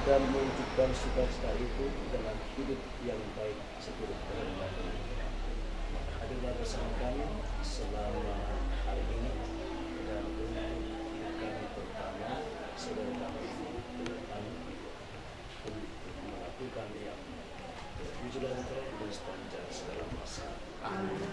dan mewujudkan sukacita itu dalam hidup yang baik seturut kehendak. Hadirlah bersama kami selama hari ini dan untuk hidup kami pertama saudara kami ke depan untuk melakukan yang terwujud dan terus sepanjang segala masa. Amin.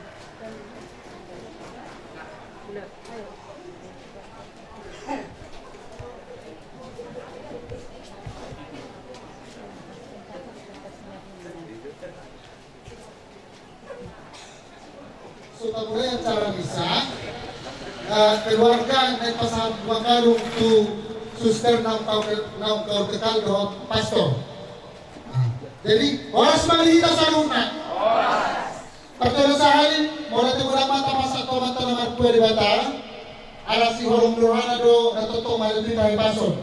Sudah mulai acara misa, keluarga naik pasal Bangkalu untuk suster nang kau kekal doa pastor. Jadi orang semangat saluna. Pertama sehari mulai tegurang mata pasak to mata nomor 2 di Batam. Arasi holong rohana do natoto malibin dari pastor.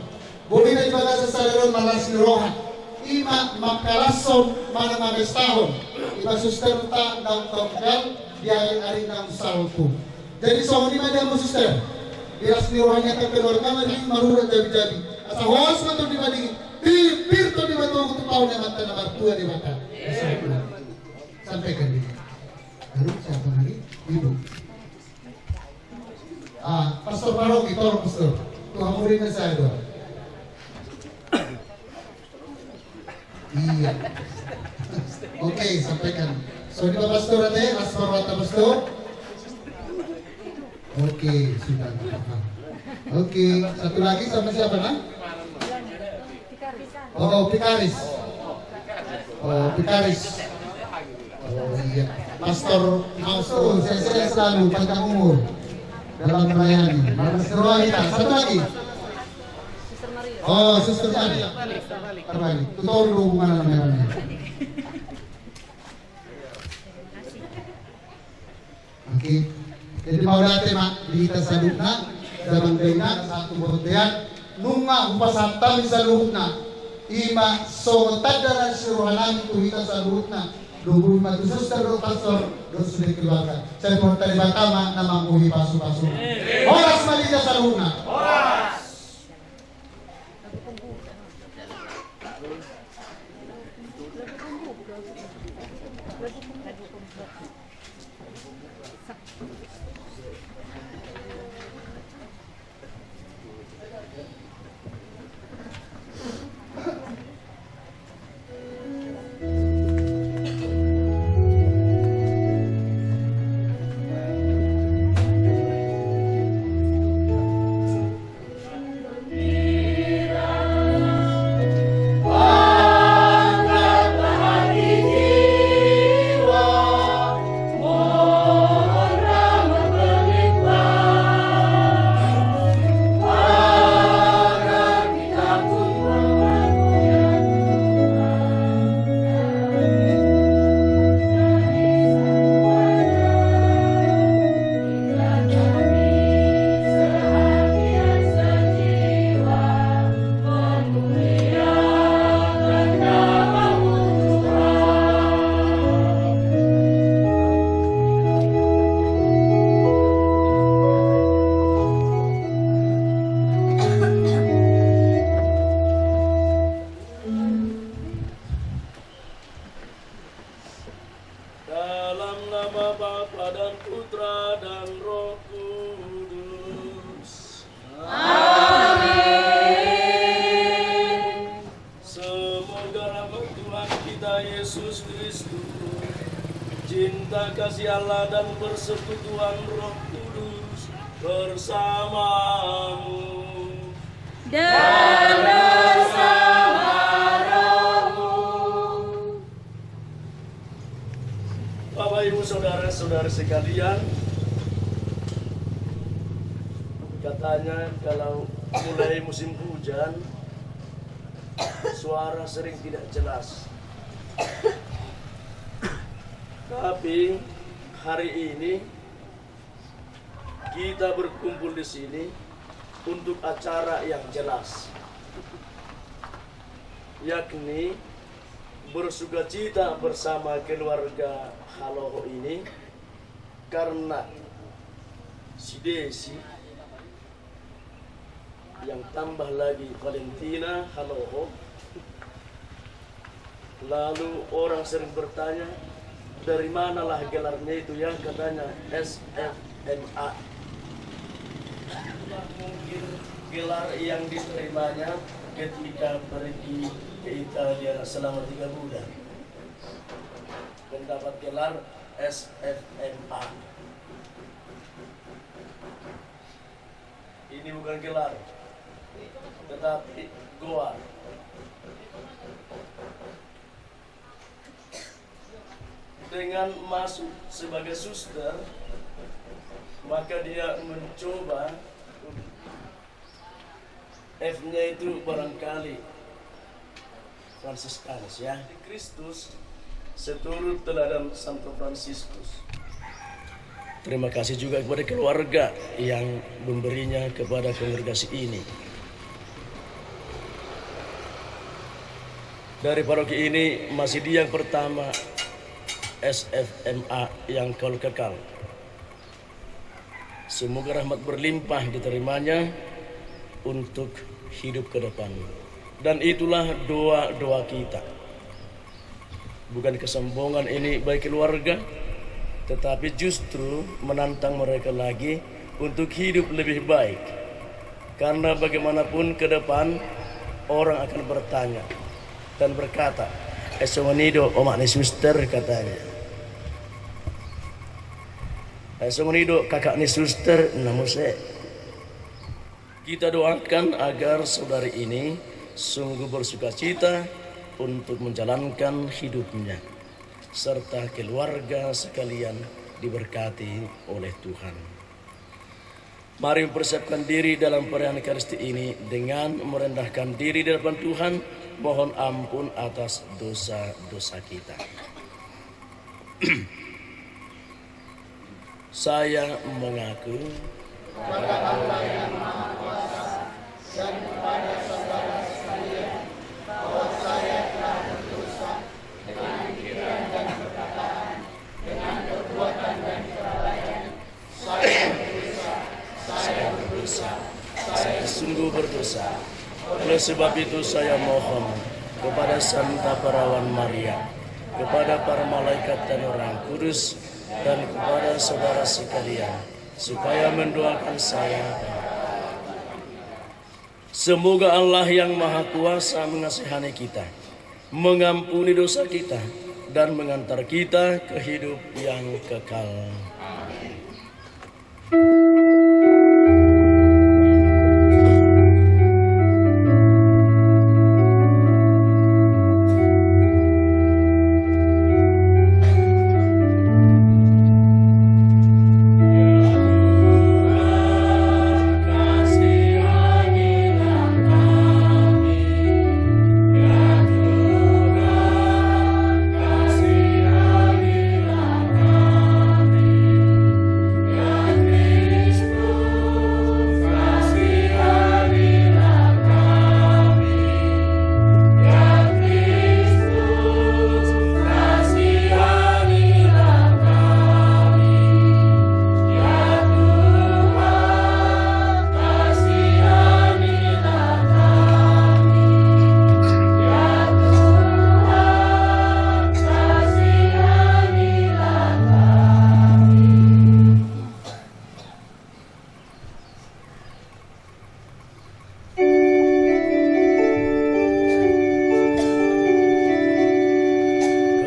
Boleh na ibaga sa salon malasi rohan. Ima makalason mana mabestahon. Iba suster ta nang kau kekal dia hari ng salto. Jadi soal lima dia mo suster. Bilas ni rohanya ka keluarga mali marura jadi. Asa hos man to di bali. Pir to di bato ko tao na mata na bartua di mata. Sampai kan dia. Baru siapa lagi? Ibu. Pastor Paroki, tolong pastor. Tuhan muridnya saya doa. Iya. Oke, sampaikan. So, di ba pastor ate? Pastor wata pastor? Oke, sudah. Oke, satu lagi sama siapa na? Oh, Pikaris. Oh, Pikaris. Oh, iya. Pastor, saya selalu panjang umur dalam melayani. Pastor wanita. Satu lagi. Oh, Suster Mari. Terbalik. Tutor dulu hubungan namanya. Oke, jadi mau dati mak di kita saduna zaman kaina satu botean nunga upasata sa luhutna ima so tadara siruhanan tuhita sa luhutna lubuh matu suster do pastor do sudah keluarga saya portali batama nama muhi pasu-pasu horas malija sa luhutna Dalam nama Bapa dan Putra dan Roh Kudus. Amin. Semoga rahmat Tuhan kita Yesus Kristus, cinta kasih Allah dan persekutuan Roh Kudus bersamamu. Dan bersama rohmu. Bapak Ibu Saudara-saudara sekalian, katanya kalau mulai musim hujan suara sering tidak jelas. Tapi hari ini kita berkumpul di sini untuk acara yang jelas, yakni bersukacita bersama keluarga Haloho ini karena si Desi yang tambah lagi Valentina Haloho. Lalu orang sering bertanya, dari manalah gelarnya itu ya, katanya SFMA. Mungkin gelar yang diterimanya ketika pergi ke Italia selama 3 bulan mendapat gelar SFMA. Ini bukan gelar, tetapi gelar. Dengan masuk sebagai suster, maka dia mencoba F-nya itu barangkali Fransiskanus ya. Kristus seturut teladan Santo Fransiskus. Terima kasih juga kepada keluarga yang memberinya kepada kongregasi ini. Dari paroki ini masih dia yang pertama SFMA yang kekal. Semoga rahmat berlimpah diterimanya untuk hidup ke depan. Dan itulah doa-doa kita. Bukan kesombongan ini bagi keluarga, tetapi justru menantang mereka lagi untuk hidup lebih baik. Karena bagaimanapun ke depan orang akan bertanya dan berkata, "Esongonido omak ni suster," katanya. "Esongonido kakak ni suster," namuse. Kita doakan agar saudari ini sungguh bersukacita untuk menjalankan hidupnya, serta keluarga sekalian diberkati oleh Tuhan. Mari mempersiapkan diri dalam perayaan Ekaristi ini dengan merendahkan diri di depan Tuhan, mohon ampun atas dosa-dosa kita. Saya mengaku kepada Allah yang Maha Kuasa dan kepada saudara sekalian bahwa saya telah berdosa dengan pikiran dan perkataan, dengan perbuatan dan kelalaian. Saya berdosa, Saya sungguh berdosa. Oleh sebab itu saya mohon kepada Santa Perawan Maria, kepada para malaikat dan orang kudus, dan kepada saudara sekalian, supaya mendoakan saya. Semoga Allah yang Maha Kuasa mengasihani kita, mengampuni dosa kita, dan mengantar kita ke hidup yang kekal.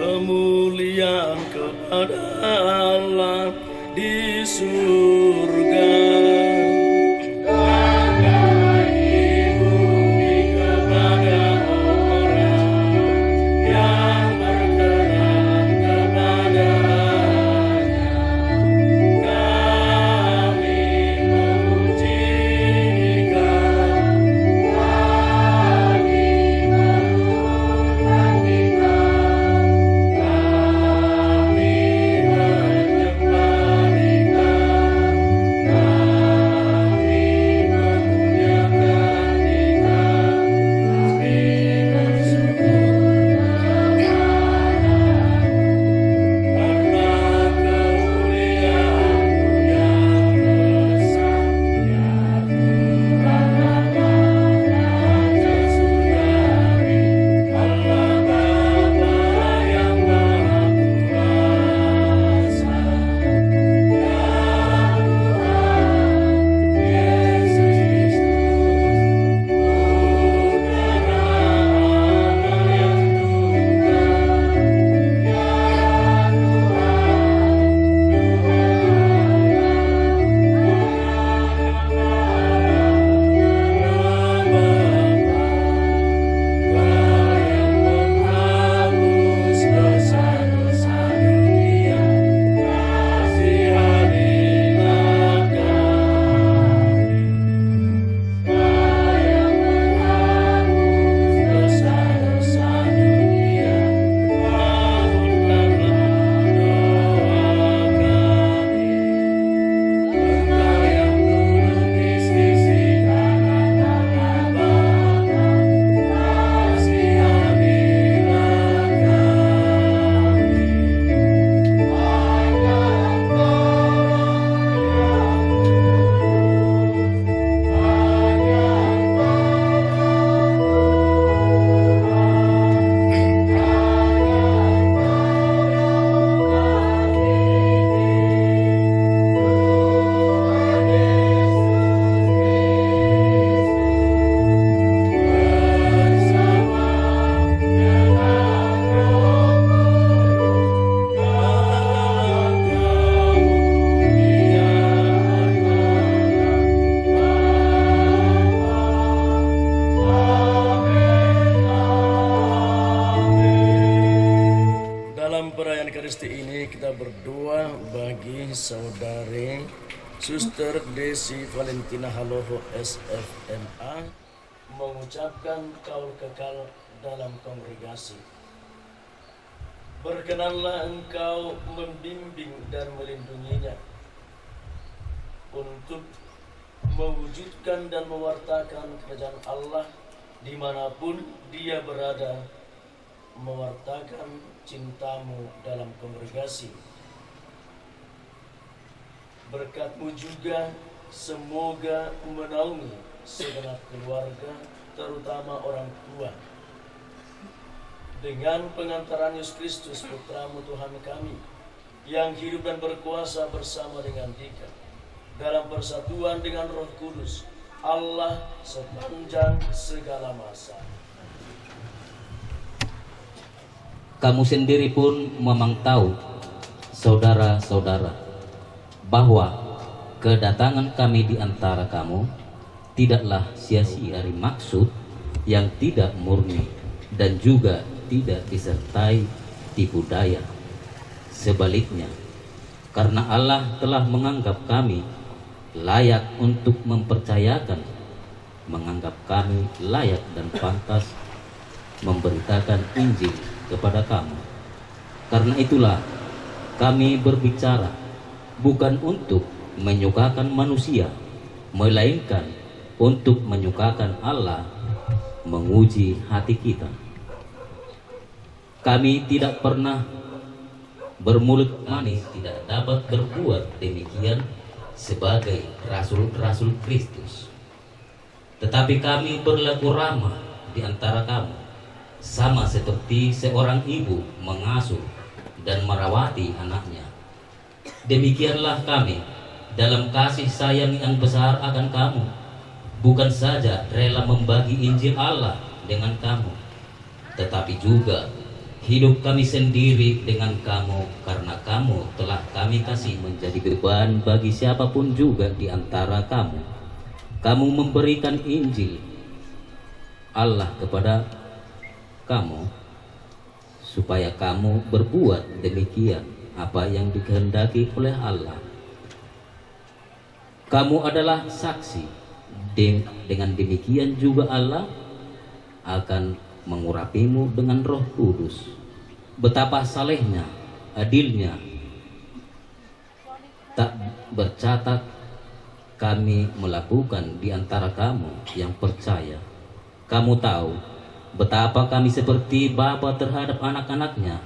Kemuliaan kepada Allah di surga. Saudari Suster Desi Valentina Haloho SFMA mengucapkan kaul kekal dalam kongregasi. Berkenanlah engkau membimbing dan melindunginya untuk mewujudkan dan mewartakan kerajaan Allah dimanapun dia berada, mewartakan cintamu dalam kongregasi. Berkat-Mu juga semoga menaungi segenap keluarga, terutama orang tua. Dengan pengantaran Yesus Kristus, Putra-Mu Tuhan kami, yang hidup dan berkuasa bersama dengan Dika, dalam persatuan dengan Roh Kudus, Allah sepanjang segala masa. Kamu sendiri pun memang tahu, saudara-saudara, bahwa kedatangan kami di antara kamu tidaklah sia-sia dari maksud yang tidak murni dan juga tidak disertai tipu daya. Sebaliknya, karena Allah telah menganggap kami layak untuk mempercayakan, menganggap kami layak dan pantas memberitakan Injil kepada kamu. Karena itulah kami berbicara bukan untuk menyukakan manusia, melainkan untuk menyukakan Allah, menguji hati kita. Kami tidak pernah bermulut manis, tidak dapat berbuat demikian sebagai rasul-rasul Kristus. Tetapi kami berlaku ramah di antara kamu, sama seperti seorang ibu mengasuh dan merawati anaknya. Demikianlah kami dalam kasih sayang yang besar akan kamu, bukan saja rela membagi Injil Allah dengan kamu, tetapi juga hidup kami sendiri dengan kamu, karena kamu telah kami kasih menjadi beban bagi siapapun juga di antara kamu. Kamu memberikan Injil Allah kepada kamu, supaya kamu berbuat demikian apa yang dikehendaki oleh Allah. Kamu adalah saksi. Dengan demikian juga Allah akan mengurapimu dengan Roh Kudus. Betapa salehnya, adilnya, tak bercatat kami melakukan di antara kamu yang percaya. Kamu tahu betapa kami seperti bapa terhadap anak-anaknya,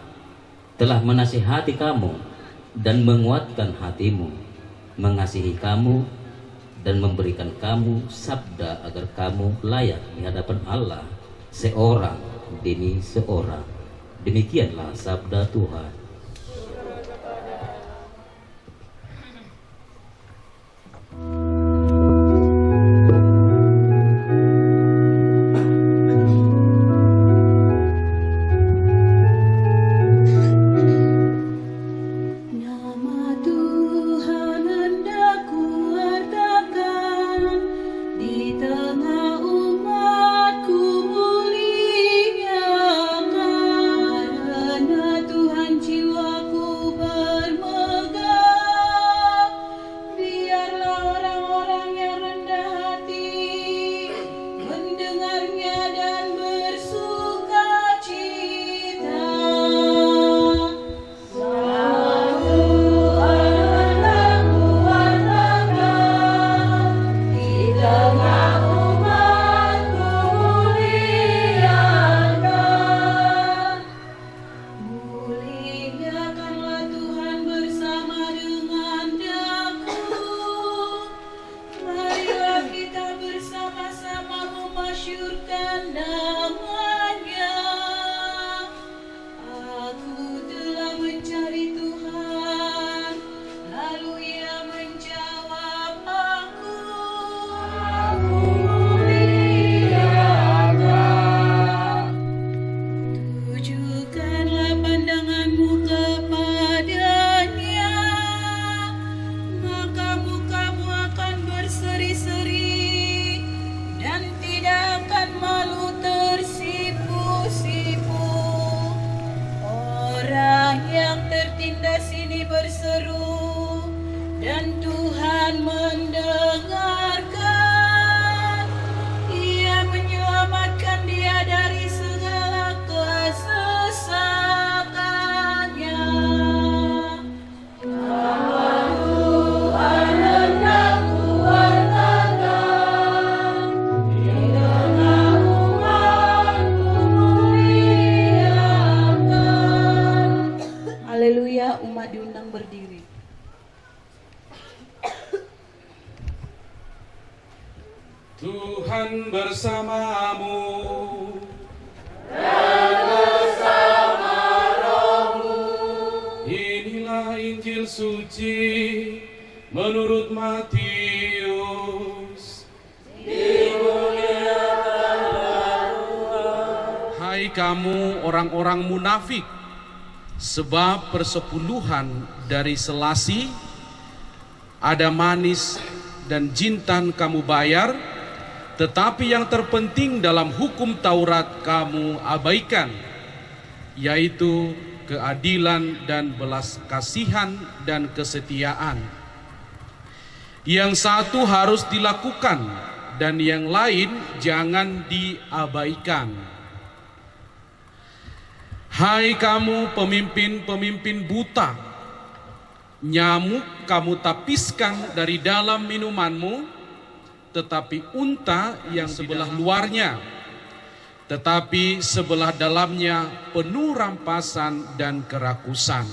telah menasihati kamu dan menguatkan hatimu, mengasihi kamu dan memberikan kamu sabda agar kamu layak di hadapan Allah, seorang demi seorang. Demikianlah sabda Tuhan. Nama Tuhan hendak kuwartakan di tengah umatku muliakan. Karena Tuhan jiwaku bermegah, biarlah orang-orang yang rendah hati mendengarnya dan bersuka cita. Muliakanlah Tuhan bersama dengan daku. Marilah kita bersama-sama memasyurkan nama-Nya. Aku telah mencari Tuhan, lalu Ia menjawab aku. Tujukanlah pandanganmu kepadanya, maka mukamu akan berseri-seri dan tidak akan malu Tuhan bersamamu. Inilah Injil suci menurut Matius. Hai kamu orang-orang munafik, sebab persepuluhan dari selasi ada manis dan jintan kamu bayar, tetapi yang terpenting dalam hukum Taurat kamu abaikan, yaitu keadilan dan belas kasihan dan kesetiaan. Yang satu harus dilakukan dan yang lain jangan diabaikan. Hai kamu pemimpin-pemimpin buta, nyamuk kamu tapiskan dari dalam minumanmu, tetapi unta yang sebelah luarnya, tetapi sebelah dalamnya penuh rampasan dan kerakusan.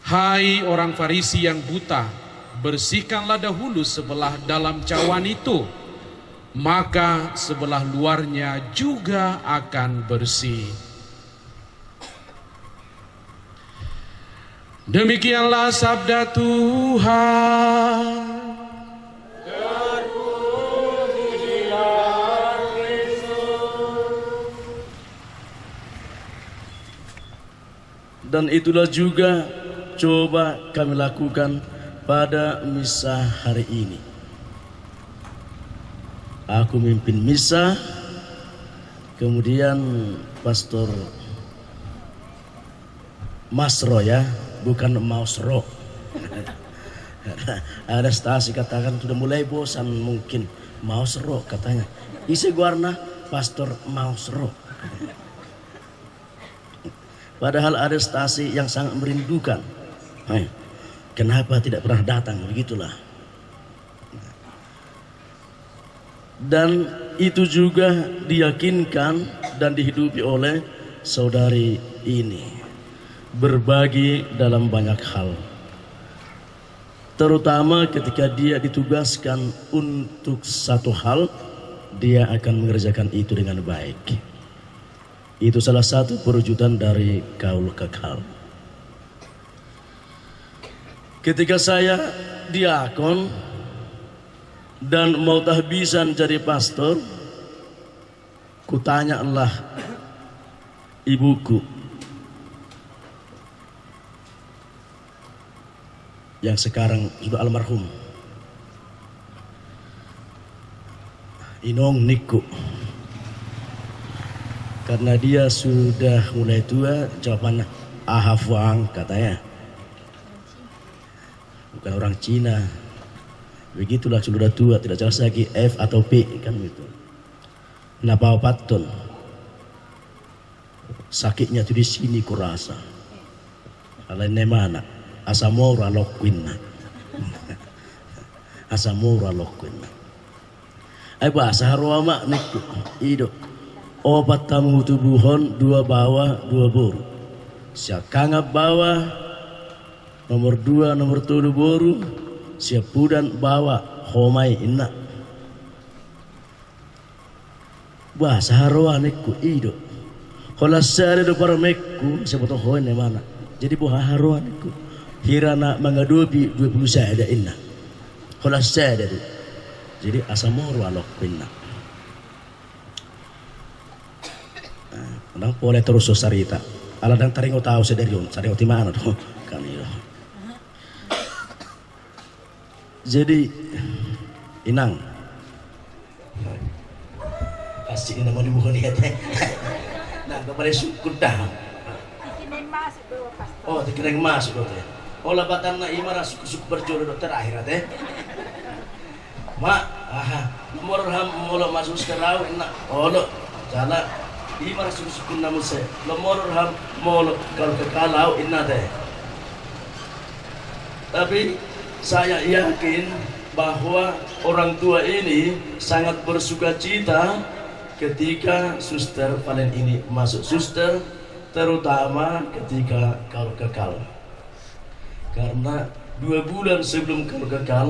Hai orang Farisi yang buta, bersihkanlah dahulu sebelah dalam cawan itu, maka sebelah luarnya juga akan bersih. Demikianlah sabda Tuhan. Dan itulah juga coba kami lakukan pada misa hari ini. Aku memimpin misa, kemudian Pastor Masro ya, bukan Mausro. Ada stasi katakan sudah mulai bosan mungkin Mausro katanya. Isi warna Pastor Mausro. Padahal ada stasi yang sangat merindukan. Kenapa tidak pernah datang? Begitulah. Dan itu juga diyakinkan dan dihidupi oleh saudari ini. Berbagi dalam banyak hal. Terutama ketika dia ditugaskan untuk satu hal, dia akan mengerjakan itu dengan baik. Itu salah satu perwujudan dari Kaul Kekal. Ketika saya diakon dan mau tahbisan jadi pastor, kutanyalah ibuku yang sekarang sudah almarhum, Inong Niku. Karena dia sudah mulai tua, jawabannya ahafwang katanya. Bukan orang Cina. Begitulah sudah tua, tidak jelas lagi F atau P kan gitu. Napa patun. Sakitnya tuh di sini kurasa. Alainnya mana? Asamora lokwinna. Asamora lokwinna. Ay bahasa haruama niku ido. Obat tamu tubuhon 2 bawah 2 boru. Siap kangap bawah nomor 2 nomor 3 boru. Siap pudan bawah homai inna. Bahasa haruaniku ido. Kalau saya ada para mekku sebut hoin mana. Jadi bahasa haruaniku hirana mengadopi 20 saya ada inna. Kalau saya ada jadi asamoro alok inna. Nang boleh terus sarita. Ala dang taringo tahu sederion, saringo ti mana tuh kanilo. Jadi inang pasti ini mau dibuka dia teh. Nah, kepada syukur dah. Oh, dikirim masuk teh. Oh, labatan na imara suku berjodoh dokter akhirnya teh. Mak, nomor masuk sekarang enak. Oh, lo jalan imara suku namun saya nomor molo kalau kekalau inna deh. Tapi saya yakin bahwa orang tua ini sangat bersuka cita ketika suster Valen ini masuk suster, terutama ketika kalau kekal. Karena 2 bulan sebelum kalau kekal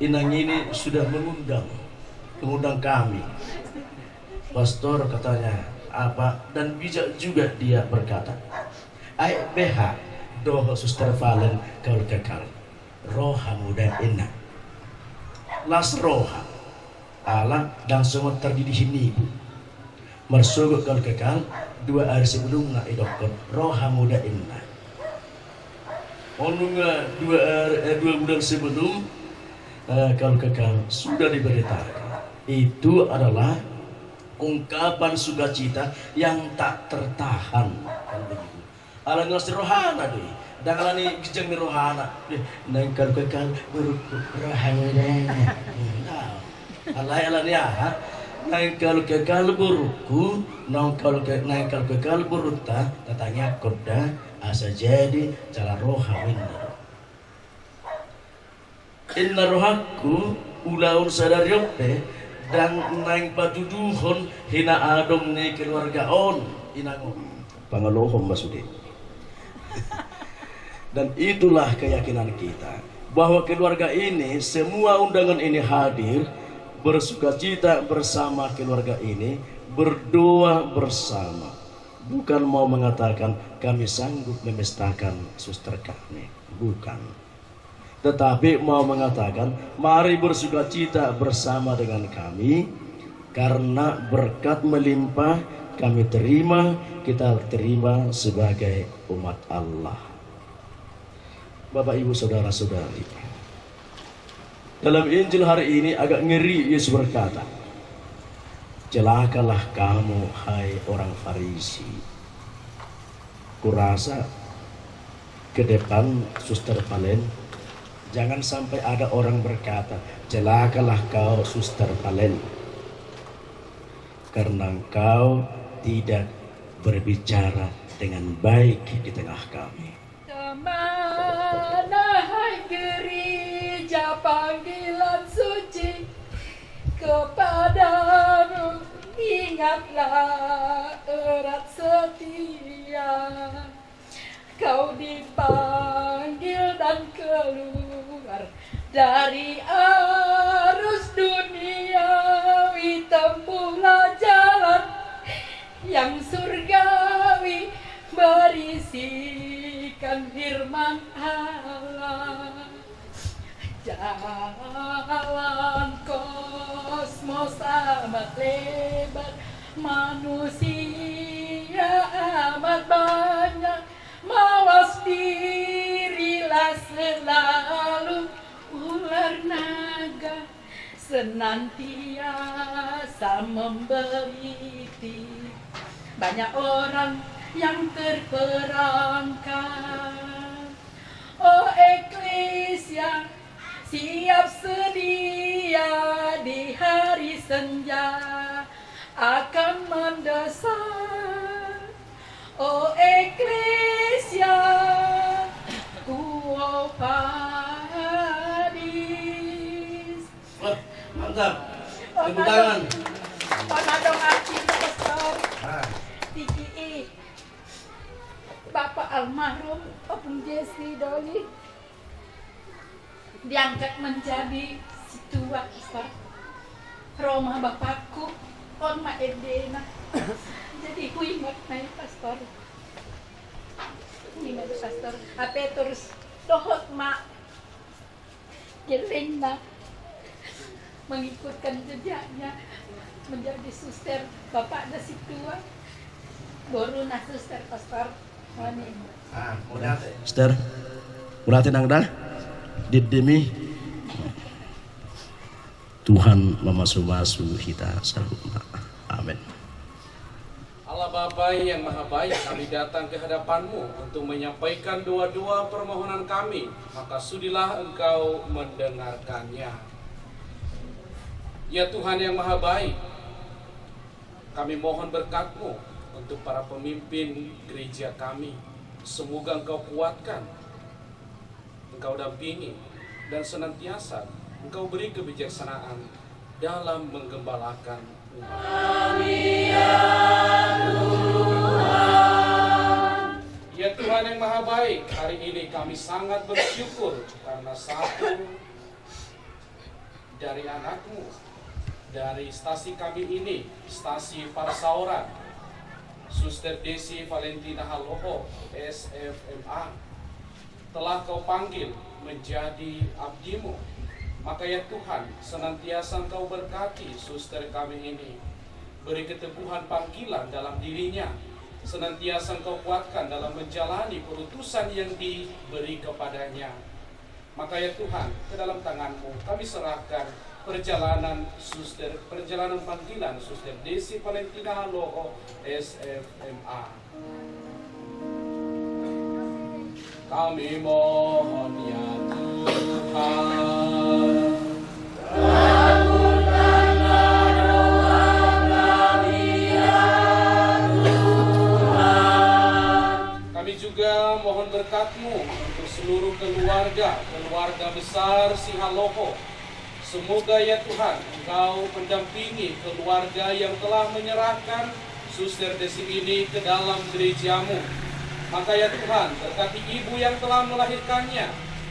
Inang ini sudah mengundang kami. Pastor katanya apa, dan bijak juga dia berkata, ai beha doh suster Valen kau kekal roha muda inna las roha Allah dan semua terdiri sini ibu mersugut kau kekal 2 hari sebelum na idokon roha muda inna onunga 2 bulan sebelum kau kekal sudah diberitakan. Itu adalah ungkapan sukacita yang tak tertahan, kan begitu. Ala ngasih rohana deh, dangalan ni gijang ni rohana, nang kalau kekal rohana deh. Ala ni ah, nang kalau kekal buruku, nang kalau kekal buruta, tatanya koda asa jadi cara rohana. Inna rohaku ulaun sadar yope dan naing patuduhon hina adong ni keluarga on inangon pangalohom masudi. Dan itulah keyakinan kita bahwa keluarga ini, semua undangan ini hadir bersukacita bersama keluarga ini, berdoa bersama, bukan mau mengatakan kami sanggup memestakan suster kami, bukan, tetapi mau mengatakan mari bersukacita bersama dengan kami karena berkat melimpah kami terima, kita terima sebagai umat Allah. Bapak Ibu Saudara-saudari, dalam Injil hari ini agak ngeri Yesus berkata, celakalah kamu hai orang Farisi. Kurasa ke depan suster Valen jangan sampai ada orang berkata, celakalah kau suster Valen, karena engkau tidak berbicara dengan baik di tengah kami. Kemana hai gereja panggilan suci, kepadamu ingatlah erat setia. Kau dipanggil dan keluar dari arus duniawi, tempuhlah jalan yang surgawi berisikan firman Allah. Jalan kosmos amat lebar, manusia amat banyak, mawas dirilah selalu, ular naga senantiasa membeliti. Banyak orang yang terperangkap, oh eklesia siap sedia di hari senja akan mendesak. Oh eklesia quo vadis. Mantap, tepuk tangan. Panadong aki pastor TKI Bapak almarhum Opung Jesse Doli diangkat menjadi situa pastor. Roma bapakku Oma Edena. Jadi ku ingat naik pastor. Ingat pastor. Apa terus dohot mak gelengna mengikutkan jejaknya menjadi suster. Bapak ada situa. Baru na suster pastor. Wani. Suster, uratin ang dah demi Tuhan memasu-masu kita saruna. Amin. Allah Bapa yang Maha Baik, kami datang ke hadapan-Mu untuk menyampaikan doa-doa permohonan kami, maka sudilah Engkau mendengarkannya. Ya Tuhan yang Maha Baik, kami mohon berkat-Mu untuk para pemimpin gereja kami. Semoga Engkau kuatkan, Engkau dampingi, dan senantiasa Engkau beri kebijaksanaan dalam menggembalakan umat. Amin ya Tuhan. Ya Tuhan yang Maha Baik, hari ini kami sangat bersyukur karena satu, dari anakmu, dari stasi kami ini, stasi Parsauran, Suster Desi Valentina Haloho, SFMA, telah kau panggil menjadi abdimu. Maka ya Tuhan, senantiasa Engkau berkati suster kami ini, beri keteguhan panggilan dalam dirinya, senantiasa Engkau kuatkan dalam menjalani perutusan yang diberi kepadanya. Maka ya Tuhan, ke dalam tangan-Mu kami serahkan perjalanan panggilan Suster Desi Valentina Haloho, SFMA. Kami mohon ya Tuhan, kami juga mohon berkat-Mu untuk seluruh keluarga besar si Haloho. Semoga ya Tuhan, Engkau mendampingi keluarga yang telah menyerahkan Suster Desi ini ke dalam gereja-Mu. Maka ya Tuhan, berkati ibu yang telah melahirkannya,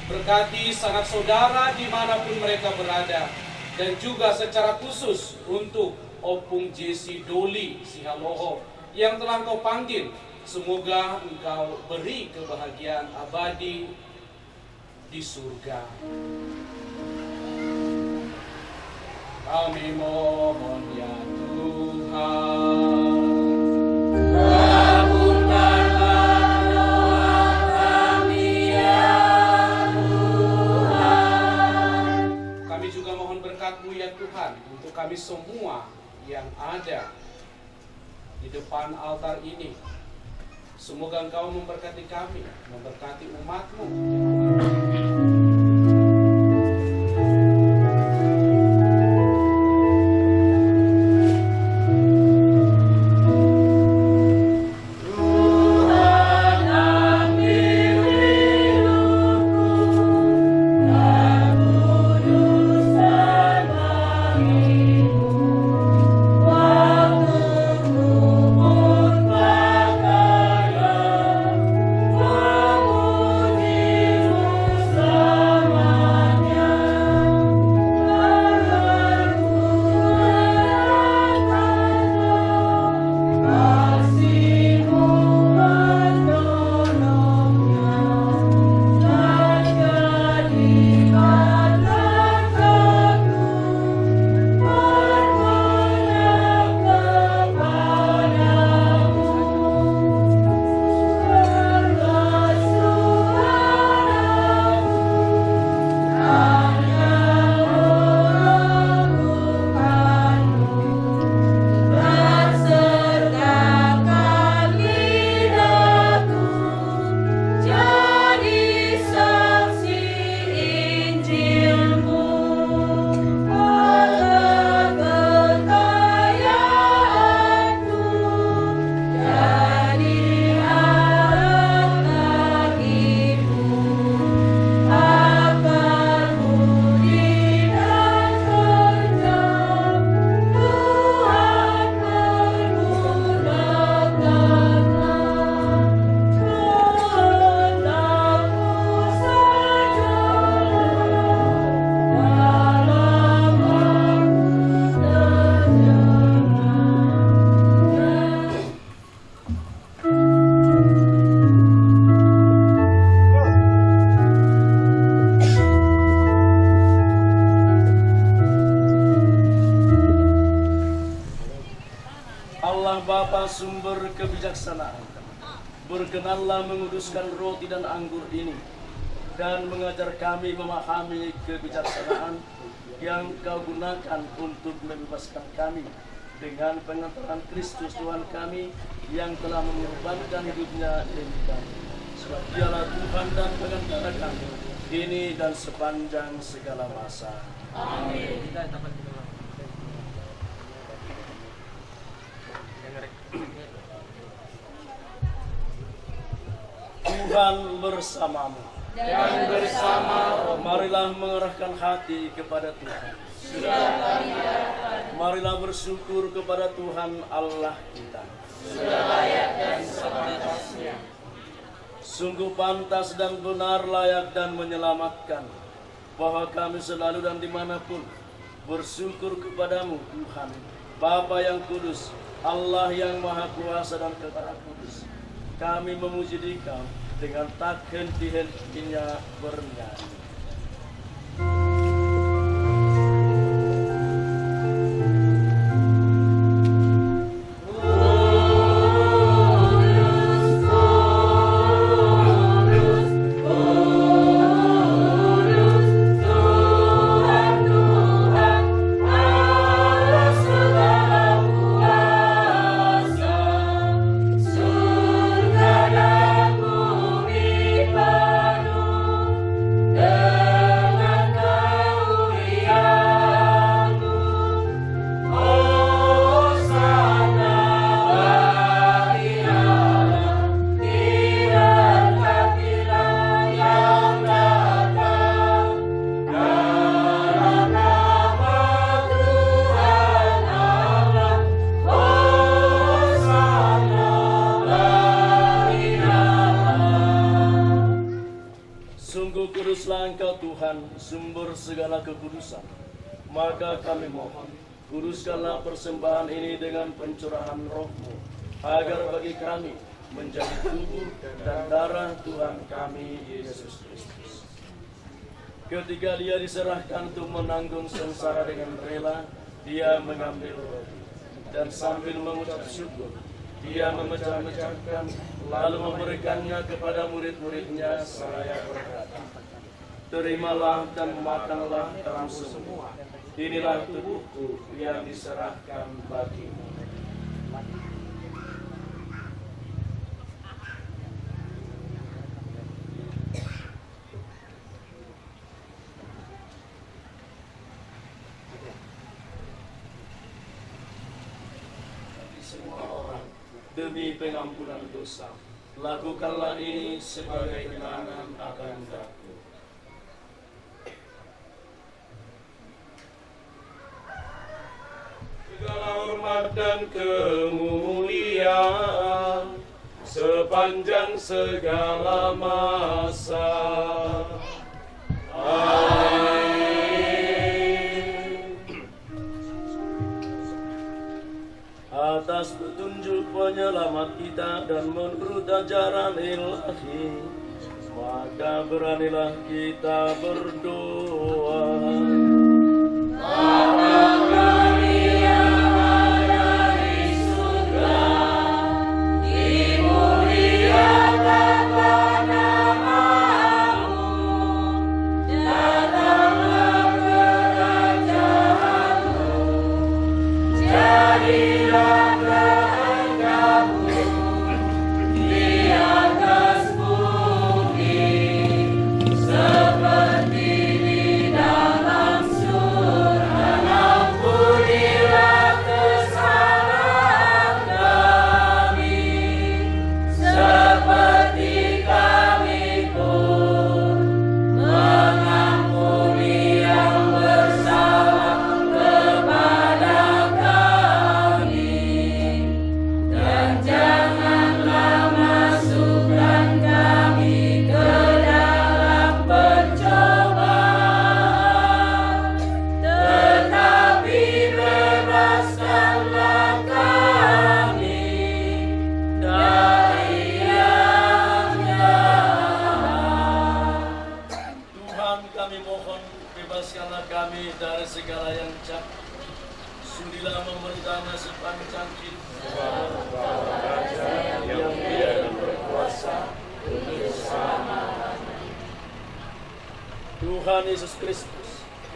berkati sanak saudara dimanapun mereka berada, dan juga secara khusus untuk Opung Jesi Doli si Haloho yang telah Engkau panggil. Semoga Engkau beri kebahagiaan abadi di surga. Kami mohon ya Tuhan, kami juga mohon berkat-Mu ya Tuhan untuk kami semua yang ada di depan altar ini. Semoga Engkau memberkati kami, memberkati umat-Mu. Sumber kebijaksanaan, berkenanlah menguduskan roti dan anggur ini, dan mengajar kami memahami kebijaksanaan yang Kau gunakan untuk membebaskan kami dengan pengantaran Kristus Tuhan kami yang telah mengorbankan hidupnya demi kami. Sebab Dialah Tuhan dan pengantara kami, kini dan sepanjang segala masa. Amin. Tuhan bersamamu. Dan bersama Marilah mengerahkan hati kepada Tuhan. Marilah bersyukur kepada Tuhan Allah kita. sudah layak dan sepantasnya. Sungguh pantas dan benar, layak dan menyelamatkan, bahwa kami selalu dan dimanapun bersyukur kepadamu Tuhan, Bapa yang kudus, Allah yang maha kuasa dan kekal kudus. Kami memuji Dikau dengan tak henti-hentinya bernyanyi. Sumber segala kekudusan, maka kami mohon, kuduskanlah persembahan ini dengan pencurahan Roh-Mu, agar bagi kami menjadi tubuh dan darah Tuhan kami Yesus Kristus. Ketika Dia diserahkan untuk menanggung sengsara dengan rela, Dia mengambil roti dan sambil mengucap syukur, Dia memecah-mecahkan lalu memberikannya kepada murid-muridnya seraya berkata, terimalah dan makanlah kamu semua. Inilah tubuhku yang diserahkan bagimu. Semua orang demi pengampunan dosa, lakukanlah ini sebagai kenangan akan aku. Segala hormat dan kemuliaan sepanjang segala masa. Amin. Atas petunjuk penyelamat kita dan menurut ajaran ilahi, maka beranilah kita berdoa. Tuhan Yesus Kristus,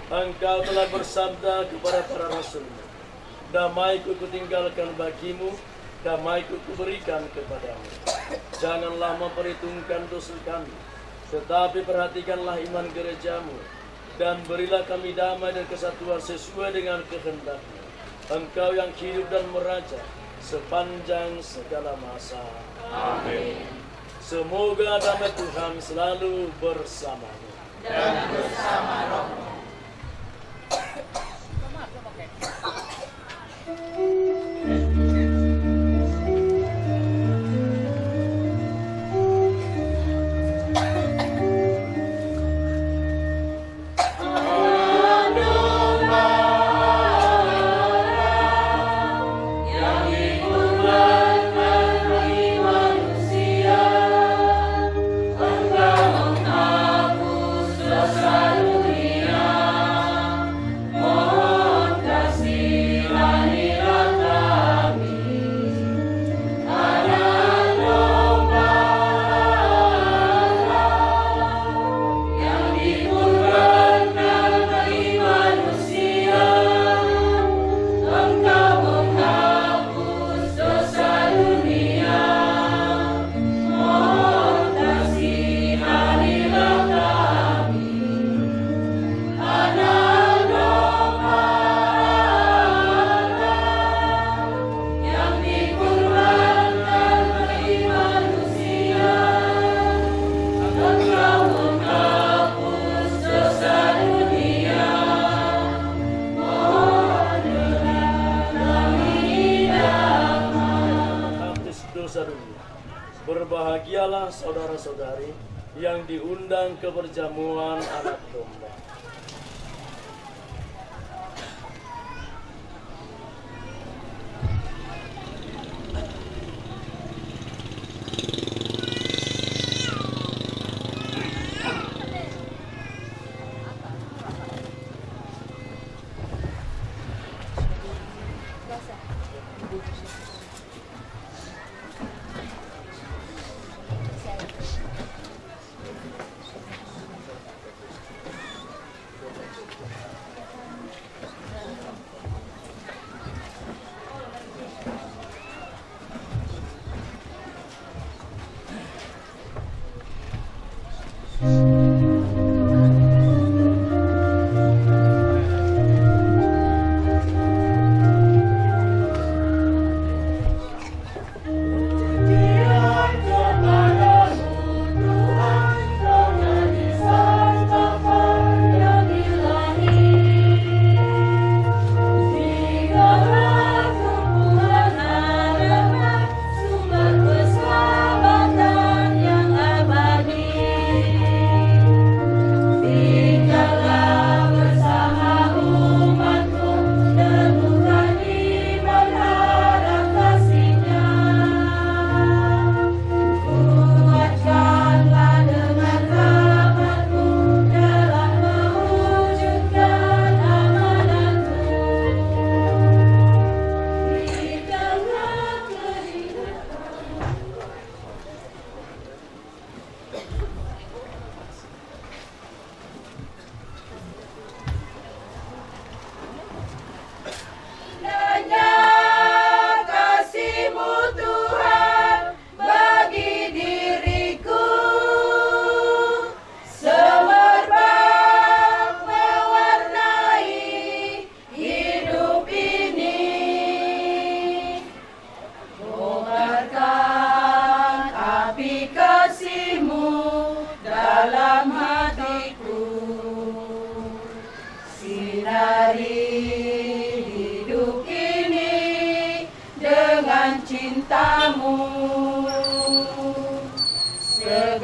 Engkau telah bersabda kepada para rasul-Mu, damai-Ku kutinggalkan bagimu, damai-Ku kuberikan kepadamu. Janganlah memperhitungkan dosa kami, tetapi perhatikanlah iman gerejamu, dan berilah kami damai dan kesatuan sesuai dengan kehendak-Mu. Engkau yang hidup dan meraja sepanjang segala masa. Amin. Semoga damai Tuhan selalu bersamamu dan bersama rohmu. Berbahagialah saudara-saudari yang diundang ke perjamuan anak domba.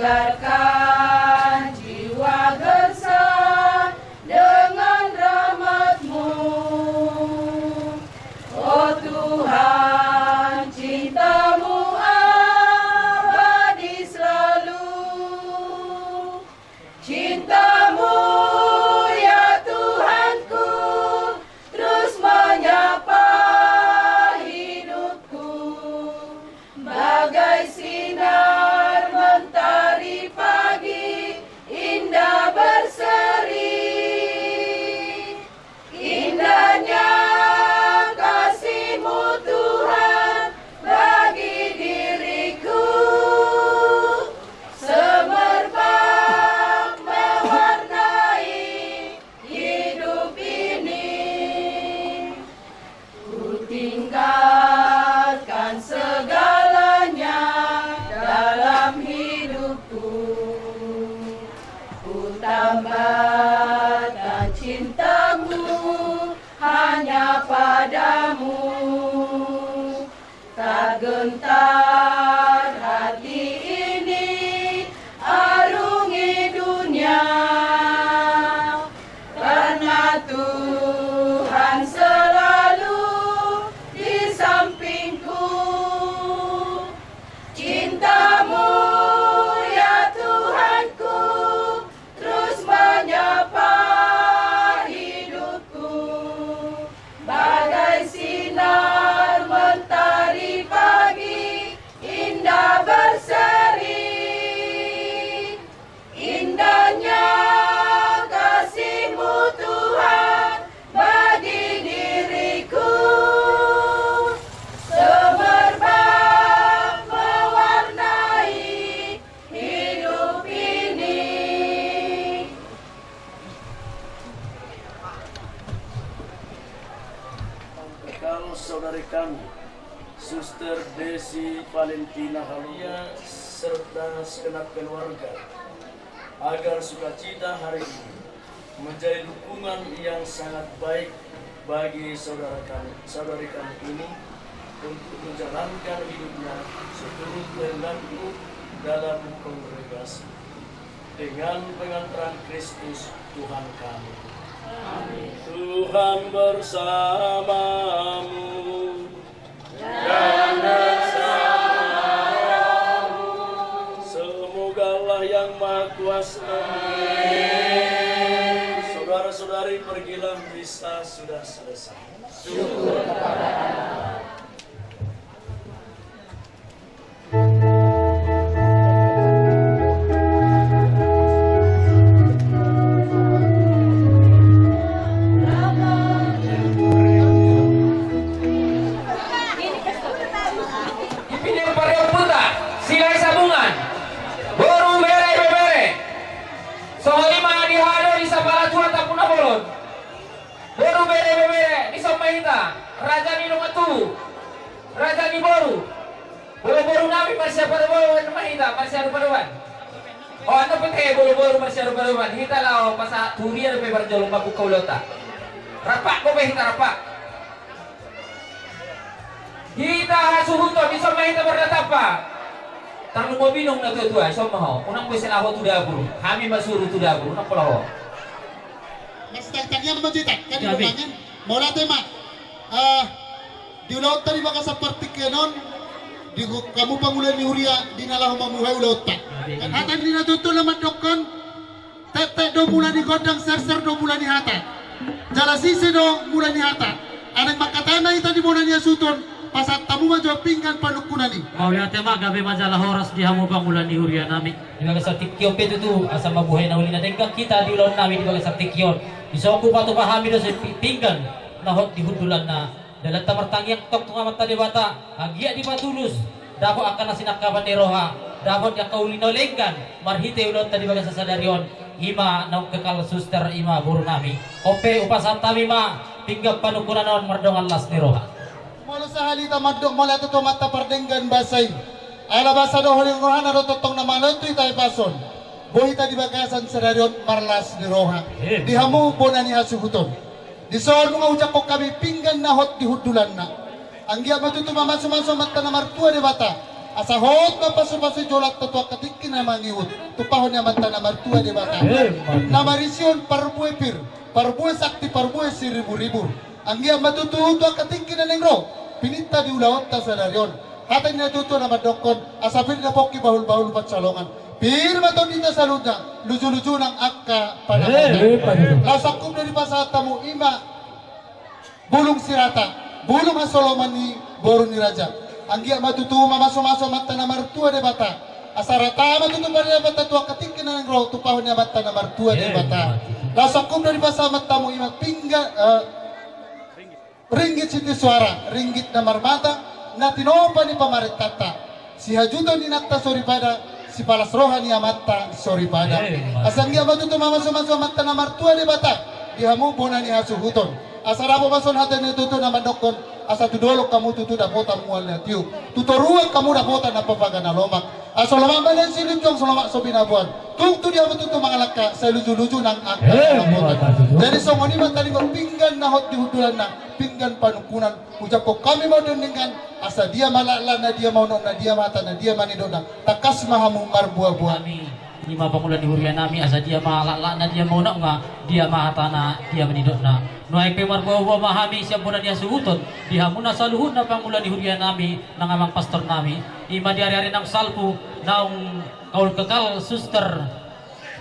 Segarkan jiwa gersang dengan rahmat-Mu. Oh Tuhan, cinta-Mu abadi selalu. Cinta-Mu ya Tuhanku terus menyapa hidupku. Bagai sinar mentari pagi indah berseri, indahnya kasih-Mu Tuhan bagi diriku, semerbak mewarnai hidup ini. Ku tinggalkan segalanya dalam hidupku, ku tambahkan cinta-Mu hanya padamu. Tak gentar hati ini arungi dunia, karena Tuhan selalu di sampingku. Cinta-Mu ya Tuhanku terus menyapa hidupku, bagai sinar mentari pagi indah berseri, indahnya kasih-Mu Tuhan bagi diriku, semerbak mewarnai hidup ini. Kalau saudari kami, Suster Desi Valentina Halia serta segenap keluarga, agar sukacita hari ini menjadi dukungan yang sangat baik bagi saudari kami ini, untuk menjalankan hidupnya seturut kehendakmu dalam kongregasi dengan pengantaran Kristus Tuhan kami. Amin. Tuhan bersamamu dan bersamamu. Semoga Allah yang Maha Kuasa. Saudara-saudari, pergilah, misa sudah selesai. Syukur kepada Allah. Dipinang Pariong Puta, Silai Sabungan, Boru Bere Bebere, Soholima Dihado di Sabala Tua Tapuna Bolon, Boru Bere Bebere di Somahita, Raja Nino Matu, Raja di Boru, Boru Nami Persiapan Boru Mahita, Persiapan Paruan. Oh, ano pete Boru Persiapan Paruan, hita lao pasa turia de Berjolong Babu Kaulota. Rapak ko ba hita rapak? Hita suhuto di Somahita berdetapa. Tarung mo binong na tuwa so maho. Unang buwan sila ako tudabro. Kami masuru tudabro na pala ho. Mas tagtagyan naman dito. Kani bumangan. Mula tema. Di ulaot tadi baka sa partikenon. Di kamu pangulan ni Huria dinalah mamuhay ulaot ta. Kan hatan di natutul naman dokon. Tete do mula ni godang serser do mula ni hata. Jala sisi do mula ni hata. Anang makatana ita di mula ni asuton. Pasat tamu majo pinggan panukunani. Mau lihat tema gabe majalah horas di hamu bangulan di Huria nami. Di bagai sakti kion petu tu asal mabuhay na uli na tengka kita di ulon nami di bagai sakti kion. Isoku patu pahami do se pinggan nahot di hudulan na. Dalam tamar tangiang tok tunga mata di bata. Agia di patulus. Dapat akan nasinakaban ni roha. Dapat yang kau lino lenggan. Marhite ulon tadi bagai sasadarion. Ima nau kekal suster ima buru nami. Ope upasan tami ma. Pinggap panukunan on mardongan las ni roha. Mula sa halita madok mula ito mata pardenggan basay. Ala basa do huling rohan na totong na malontoy tayo pason. Buhita di bagasan sa raryon marlas ni roha. Di hamu po na ni hasuguton. Di soon mga ujak ko kami pinggan na hot di hudulan na. Ang giya matutuma masumansumat na martua di bata. Asa hot na paso-paso jolat tatuwa katikin na mangiwot. Tupahon niya mata na martua di bata. Na marisyon parbuwe pir. Parbuwe sakti parbuwe si ribu-ribu. Ang giya matututo katikin na nengro. Pinita di ulawat ta sa laryon. Hatay na tuto na madokon. Asapin na poki bahul-bahul patsalongan. Pirma to dito sa luna. Luju-luju ng akka panahon. Lasakum na di pasata mo ima. Bulong sirata. Bulong hasoloman ni Boru ni Raja. Ang giya matutuma maso-maso mata na martua de bata. Asarata matutupa na bata tuwa katikin na ng raw. Tupahon na mata na martua de bata. Lasakum na di pasata mo ima. Ringgit siti suara, ringgit na marmata, na tinopa ni pamaritata. Si hajuto ni natta soripada, si palas roha ni amatta soripada. Asang giya matutuma maso-maso mata na martua de bata. Dihamu bona ni hasuhuton. Asarapo mason hatan ni tuto na manokon. Asa tudolok kamu tutu dapota mual na tiyo. Tutoruan kamu dapota na papagana lomak. Aso lamang balen si Luncong selamak so binabuan. Tungtu dia betutu mangalaka sa luju-luju ng angka. Jadi songoni man tadi ko pinggan na hot di hudulan na. Pinggan panukunan. Ujak ko kami mau dendingan. Asa dia malala na dia mau na dia mata na dia manido na. Takas mahamu marbuah-buah. Lima pangulan di Huria nami asa dia malala na dia mau na nga. Dia mahata na dia manidot na. Nuay pe marbuah-buah mahami siya po na niya suhuton. Dihamu na saluhun na pangulan di Huria nami. Nangamang pastor nami. Ima di hari-hari ng salpu. Naung kaul kekal suster.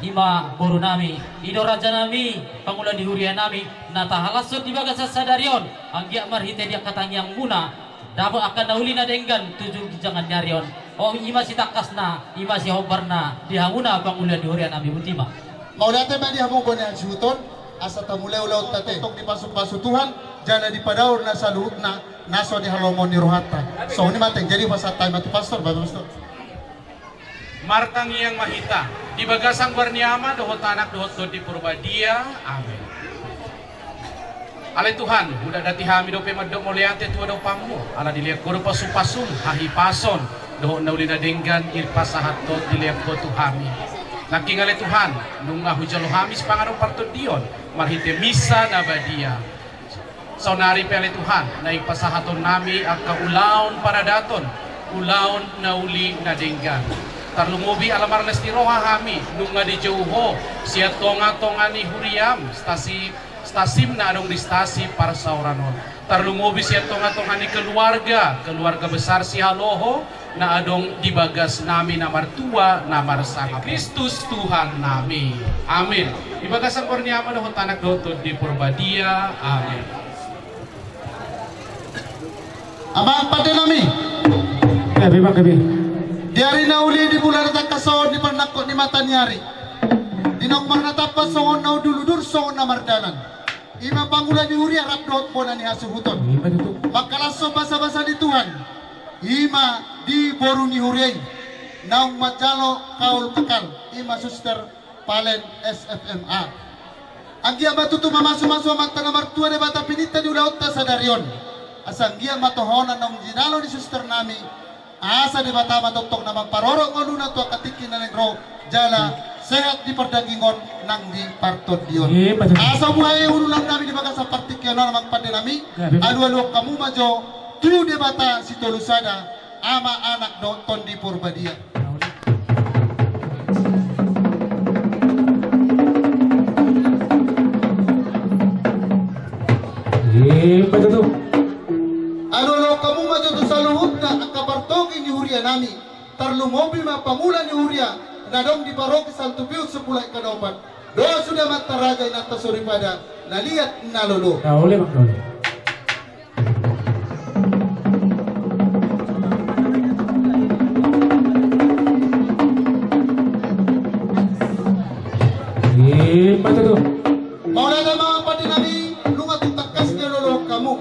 Ima Boru nami. Ido raja nami. Pangulan di Huria nami. Natahalasot di bagas sadarion. Ang giyak marhite dia katangyang muna. Dapat akan nauli na denggan. Tujuh jangan nyarion. Oh ima si takas na. Ima si hobar na. Dihamuna pangulan di Huria nami. Butima. Mau natin ba dihamu ko na suhuton? Asa tamulay ulaw tate. Tok di pasok-pasok Tuhan. Jana di padaur na sa luhut na. Naso di halomon ni rohata. So ini mateng. Jadi pasat tayo mati pastor. Bapak pastor. Martang yang mahita di bagasang Barniama dohot anak dohot do di Purbadia. Amin. Ale Tuhan, udah dati hami do pemadok moliante tua do pamu. Ala dilihat kuro pasum-pasum hahi pason dohot naulina denggan irpasahat do dilihat ko tuhami. Laking ale Tuhan, nunga hujalo hamis pangarong parto dion marhite misa nabadia. saunari pele Tuhan, na ipasahaton nami ang kaulaon para daton, ulaon na uli na dinggan. Tarlumubi alamarnes ni roha hami, nung nga di jauho, siya tonga-tonga ni Huriam, stasim na adong di stasi para sa oranon. Tarlumubi siya tonga-tonga ni keluarga besar si Haloho, na adong dibagas nami na martua na marsang Kristus Tuhan nami. Amin. Ibagas ang korniya manahon tanak dotod di Purbadia. Amin. Ama pati nami. Diari na uli di bulan na kasoon di panakot ni Matanyari. Dinok marnatapas soon na uduludur soon na mardanan. Ima pangulan ni Uri harap doot po na ni Hasuhuton. Magkalaso basa-basa di Tuhan. Ima di boru ni Uri. Naung majalo kaul kekal. Ima suster palen SFMA. Anggia matutu mamasu-masu amantana martua de bata pinita di ulaut ta sadarion. Asang gia matohonan naung jinalo ni suster nami. Asa di bata matutok na magparorong o na to katikin na negro jala sehat di perdagingon nang di partot dion. Asa buhay urulan nami di baga sa partikyan na magpande nami. Alu-alu kamu majo tu di bata si Tolusada ama anak don di Purbadia. Alu-alu kamu majo tu saluhut na ang kabartogi ni Huria nami. Tarlumobi mapamula ni Huria nadong di paroki Santo Pius sepulai kanopan. Doa sudah mataraja inata suripada naliat nalolo. Maula na mga pati nami lunga tutakas ni lolo kamu.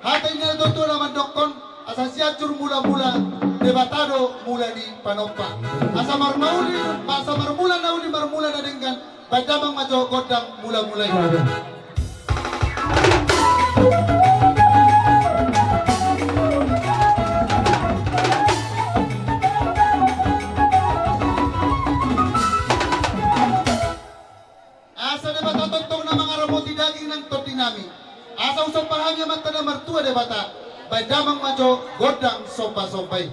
Hatay niya doto naman dokon asasiatur mula-mula debatado mula di panompa. Asa marmula na uli marmula na dengan badamang majo godang mula-mula itu. Asa debata tontong na mga ramoti daging ng toti nami. Asa usap pahanya mata na martua debata badamang majo godang sopa-sopay.